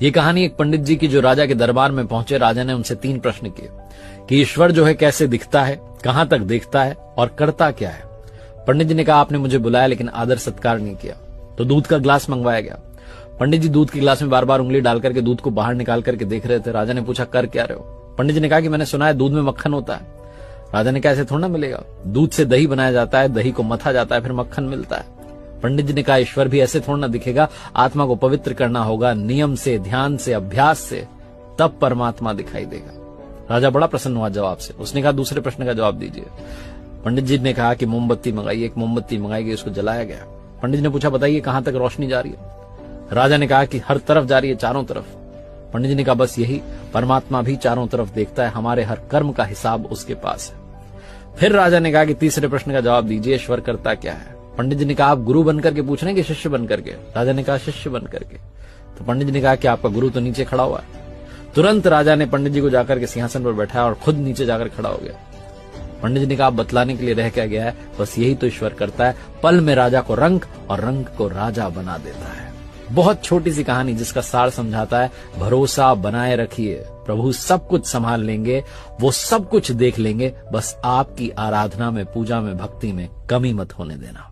ये कहानी एक पंडित जी की जो राजा के दरबार में पहुंचे। राजा ने उनसे 3 प्रश्न किए कि ईश्वर जो है कैसे दिखता है, कहां तक देखता है और करता क्या है। पंडित जी ने कहा आपने मुझे बुलाया लेकिन आदर सत्कार नहीं किया। तो दूध का ग्लास मंगवाया गया। पंडित जी दूध के गिलास में बार बार उंगली डाल करके दूध को बाहर निकाल करके देख रहे थे। राजा ने पूछा कर क्या रहे हो। पंडित जी ने कहा कि मैंने सुना है दूध में मक्खन होता है। राजा ने कहा ऐसे थोड़ा ना मिलेगा, दूध से दही बनाया जाता है, दही को मथा जाता है, फिर मक्खन मिलता है। पंडित जी ने कहा ईश्वर भी ऐसे थोड़ा ना दिखेगा, आत्मा को पवित्र करना होगा नियम से, ध्यान से, अभ्यास से, तब परमात्मा दिखाई देगा। राजा बड़ा प्रसन्न हुआ जवाब से। उसने कहा दूसरे प्रश्न का जवाब दीजिए। पंडित जी ने कहा कि मोमबत्ती मंगाई। एक मोमबत्ती मंगाई गई, उसको जलाया गया। पंडित जी ने पूछा बताइए कहां तक रोशनी जा रही है। राजा ने कहा कि हर तरफ जा रही है, चारों तरफ। पंडित जी ने कहा बस यही, परमात्मा भी चारों तरफ देखता है, हमारे हर कर्म का हिसाब उसके पास है। फिर राजा ने कहा कि तीसरे प्रश्न का जवाब दीजिए, ईश्वर करता क्या है। पंडित जी ने कहा आप गुरु बनकर के पूछ रहे हैं कि शिष्य बनकर के। राजा ने कहा शिष्य बनकर के। तो पंडित जी ने कहा कि आपका गुरु तो नीचे खड़ा हुआ है। तुरंत राजा ने पंडित जी को जाकर के सिंहासन पर बैठाया और खुद नीचे जाकर खड़ा हो गया। पंडित जी ने कहा बतलाने के लिए रह क्या गया है, बस यही तो ईश्वर करता है, पल में राजा को रंग और रंग को राजा बना देता है। बहुत छोटी सी कहानी जिसका सार समझाता है भरोसा बनाए रखिए, प्रभु सब कुछ संभाल लेंगे, वो सब कुछ देख लेंगे, बस आपकी आराधना में, पूजा में, भक्ति में कमी मत होने देना।